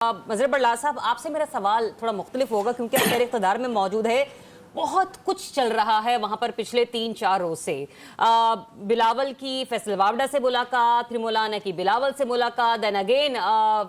مظہر بڑلا صاحب، آپ سے میرا سوال تھوڑا مختلف ہوگا کیونکہ آپ خیر اقتدار میں موجود ہے. بہت کچھ چل رہا ہے وہاں پر پچھلے 3-4 روز سے. بلاول کی فیصل واوڈہ سے ملاقات، پھر مولانا کی بلاول سے ملاقات، دین اگین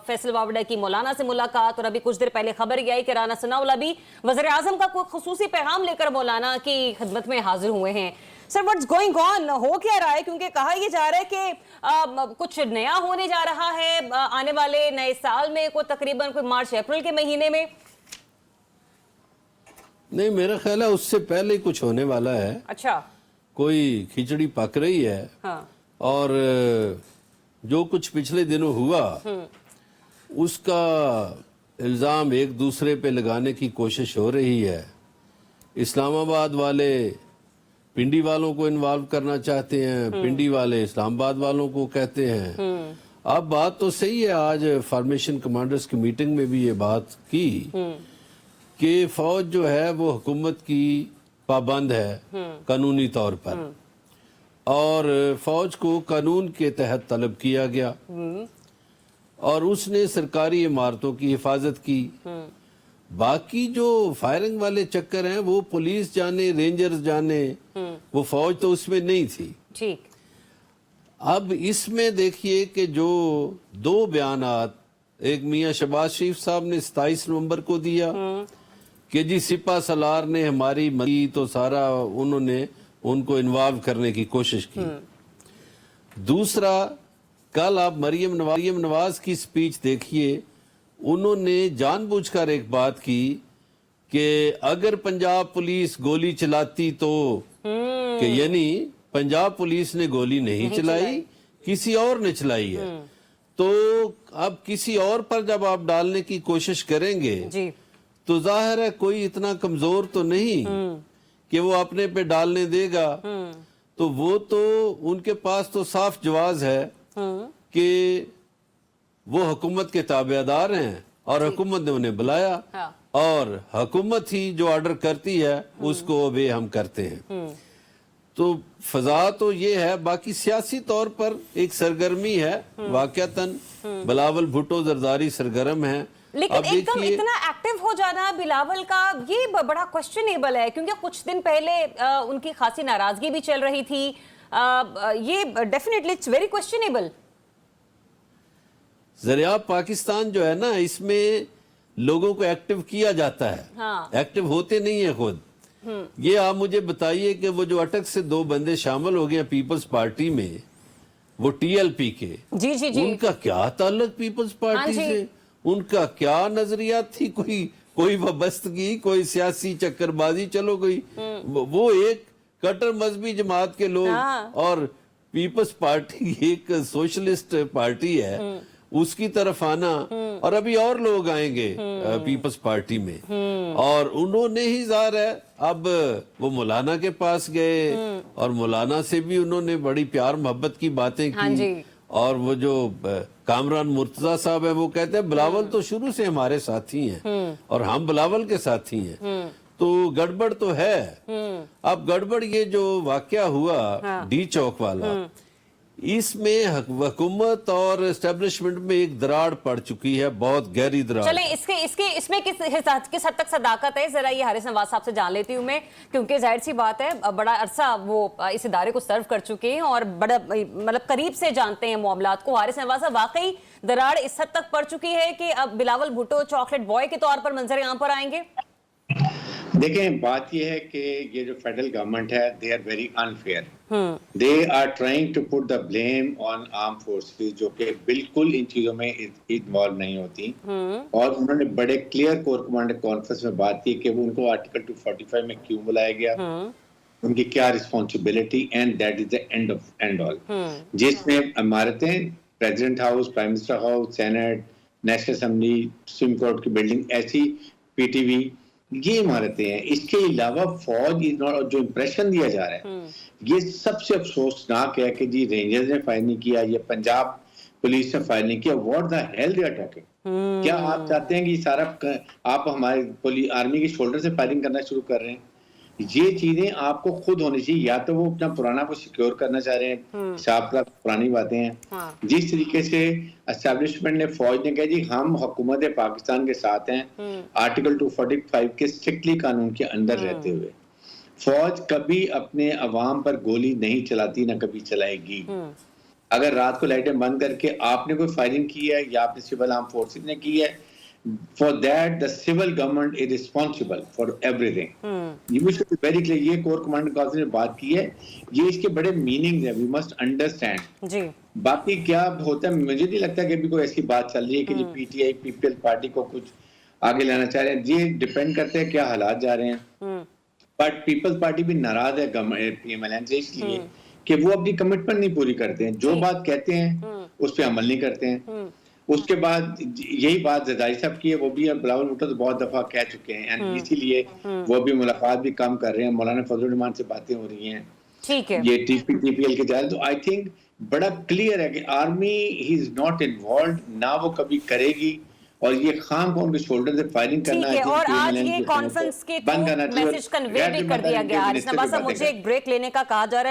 فیصل واوڈہ کی مولانا سے ملاقات، اور ابھی کچھ دیر پہلے خبر یہ آئی کہ رانا ثناء اللہ بھی وزیر اعظم کا کوئی خصوصی پیغام لے کر مولانا کی خدمت میں حاضر ہوئے ہیں. سر واٹس گوئنگ آن؟ ہو کیا رہا ہے؟ کیونکہ کہا یہ جا رہا ہے کہ کچھ نیا ہونے جا رہا ہے آنے والے نئے سال میں، کوئی تقریباً کوئی مارچ اپریل کے مہینے میں. نہیں، میرا خیال ہے اس سے پہلے کچھ ہونے والا ہے. اچھا، کوئی کھچڑی پک رہی ہے. ہاں، اور جو کچھ پچھلے دنوں ہوا اس کا الزام ایک دوسرے پہ لگانے کی کوشش ہو رہی ہے. اسلام آباد والے پنڈی والوں کو انوالو کرنا چاہتے ہیں، پنڈی والے اسلام آباد والوں کو کہتے ہیں. اب بات تو صحیح ہے، آج فارمیشن کمانڈرز کی میٹنگ میں بھی یہ بات کی کہ فوج جو ہے وہ حکومت کی پابند ہے قانونی طور پر، اور فوج کو قانون کے تحت طلب کیا گیا اور اس نے سرکاری عمارتوں کی حفاظت کی. باقی جو فائرنگ والے چکر ہیں وہ پولیس جانے، رینجرز جانے، وہ فوج تو اس میں نہیں تھی. ٹھیک. اب اس میں دیکھیے کہ جو 2 بیانات ایک میاں شہباز شریف صاحب نے 27 نومبر کو دیا کہ جی سپہ سالار نے ہماری مدد تو سارا انہوں نے ان کو انوالو کرنے کی کوشش کی. دوسرا، کل آپ مریم نواز کی سپیچ دیکھیے، انہوں نے جان بوجھ کر ایک بات کی کہ اگر پنجاب پولیس گولی چلاتی تو، کہ یعنی پنجاب پولیس نے گولی نہیں چلائی، کسی اور نے چلائی ہے. تو اب کسی اور پر جب آپ ڈالنے کی کوشش کریں گے جی، تو ظاہر ہے کوئی اتنا کمزور تو نہیں کہ وہ اپنے پہ ڈالنے دے گا. تو وہ تو ان کے پاس تو صاف جواز ہے کہ وہ حکومت کے تابعدار ہیں اور حکومت نے انہیں بلایا، اور حکومت ہی جو آرڈر کرتی ہے اس کو اوبے ہم کرتے ہیں. تو فضا تو یہ ہے. باقی سیاسی طور پر ایک سرگرمی ہے، واقعتاً بلاول بھٹو زرداری سرگرم ہے. لیکن ایک دم اتنا ایکٹیو ہو جانا بلاول کا یہ بڑا کوسچنیبل ہے، کیونکہ کچھ دن پہلے ان کی خاصی ناراضگی بھی چل رہی تھی. یہ ڈیفینیٹلی اٹس ویری کوسچنیبل. ذریعہ پاکستان جو ہے نا، اس میں لوگوں کو ایکٹیو کیا جاتا ہے، ایکٹیو ہوتے نہیں ہیں خود. یہ آپ مجھے بتائیے کہ وہ جو اٹک سے 2 بندے شامل ہو گئے پیپلز پارٹی میں، وہ ٹی ایل پی کے، جی جی جی، ان کا کیا تعلق پیپلز پارٹی سے؟ ان کا کیا نظریات تھی؟ کوئی وابستگی، کوئی سیاسی چکر بازی؟ چلو گئی. وہ ایک کٹر مذہبی جماعت کے لوگ، اور پیپلز پارٹی ایک سوشلسٹ پارٹی ہے، اس کی طرف آنا. اور ابھی اور لوگ آئیں گے پیپلز پارٹی میں، اور انہوں نے ہی ظاہر ہے اب وہ مولانا کے پاس گئے اور مولانا سے بھی انہوں نے بڑی پیار محبت کی باتیں کی. اور وہ جو کامران مرتضیٰ صاحب ہیں وہ کہتے ہیں بلاول تو شروع سے ہمارے ساتھی ہیں اور ہم بلاول کے ساتھی ہیں. تو گڑبڑ تو ہے. اب گڑبڑ یہ جو واقعہ ہوا ڈی چوک والا، اس میں حکومت اور اسٹیبلشمنٹ میں ایک دراڑ پڑ چکی ہے، بہت گہری دراڑ. چلیں اس میں کس حد تک صداقت ہے، ذرا یہ حارث نواز صاحب سے جان لیتی ہوں میں، کیونکہ ظاہر سی بات ہے بڑا عرصہ وہ اس ادارے کو سرو کر چکے ہیں اور بڑا مطلب قریب سے جانتے ہیں معاملات کو. حارث نواز صاحب، واقعی دراڑ اس حد تک پڑ چکی ہے کہ اب بلاول بھٹو چاکلیٹ بوائے کے طور پر منظر عام پر آئیں گے؟ دیکھیں، بات یہ ہے کہ یہ جو فیڈرل گورنمنٹ ہے they are very unfair. They are trying to put the blame on armed forces جو کہ بالکل ان چیزوں میں انوالو نہیں ہوتی. اور انہوں نے بڑے کلیئر کور کمانڈر کانفرنس میں بات کی کہ وہ ان کو آرٹیکل 245 میں کیوں بلایا گیا، ان کی کیا responsibility, and that is the end of end all. جس میں عمارتیں، president house, prime minister house, senate, national assembly, supreme court کی بلڈنگ، ایسی پی ٹی وی، یہ عمارتیں ہیں. اس کے علاوہ فوج جو امپریشن دیا جا رہا ہے یہ سب سے افسوسناک ہے کہ جی رینجرز نے فائر نہیں کیا، یہ پنجاب پولیس نے فائر نہیں کیا. What the hell they are talking? کیا آپ چاہتے ہیں کہ سارا آپ ہمارے آرمی کے شولڈر سے فائرنگ کرنا شروع کر رہے ہیں؟ یہ چیزیں آپ کو خود ہونی چاہیے. یا تو وہ اپنا پرانا کو سیکیور کرنا چاہ رہے ہیں, صاحب کا پرانی باتیں ہیں. جس طریقے سے اسٹیبلشمنٹ نے, فوج نے کہا جی ہم حکومت پاکستان کے ساتھ ہیں, آرٹیکل 245 کے اسٹرکٹلی قانون کے اندر رہتے ہوئے, فوج کبھی اپنے عوام پر گولی نہیں چلاتی, نہ کبھی چلائے گی. اگر رات کو لائٹیں بند کر کے آپ نے کوئی فائرنگ کی ہے یا اپنے سول آرم فورسز نے کی ہے, for that the civil government is responsible for everything. We should be very clear. یہ کور کمانڈر کونسل نے بات کی ہے, یہ اس کے بڑے میننگز ہیں, we must understand. جی باقی کیا ہوتا ہے مجھے نہیں لگتا کہ ابھی کوئی ایسی بات چل رہی ہے کہ G P T I P P L party کو کچھ آگے لانا چاہ رہے ہیں. یہ ڈیپینڈ کرتے ہیں کیا حالات جا رہے ہیں. بٹ پیپلز پارٹی بھی ناراض ہے پی ایم ایل این سے اس لیے کہ وہ اپنی کمٹمنٹ نہیں پوری کرتے ہیں. جو بات کہتے ہیں اس پہ عمل نہیں کرتے ہیں. اس کے بعد یہی بات زرداری صاحب کی ہے, وہ بھی بلاول بھٹو تو بہت دفعہ کہہ چکے ہیں, اسی لیے وہ بھی ملاقات بھی کم کر رہے ہیں. مولانا فضل الرحمان سے باتیں ہو رہی ہیں, ٹھیک ہے, یہ ٹی پی ایل کے جائے. تو آئی تھنک بڑا کلیئر ہے کہ army he is not involved, نہ وہ کبھی کرے گی, اور یہ خام کو ان کے شولڈر سے فائرنگ کرنا ٹھیک ہے. اور آج یہ کانفرنس کے تھرو میسج کنوے بھی کر دیا گیا. حارث نواز صاحب, مجھے ایک بریک لینے کا کہا جا رہا ہے.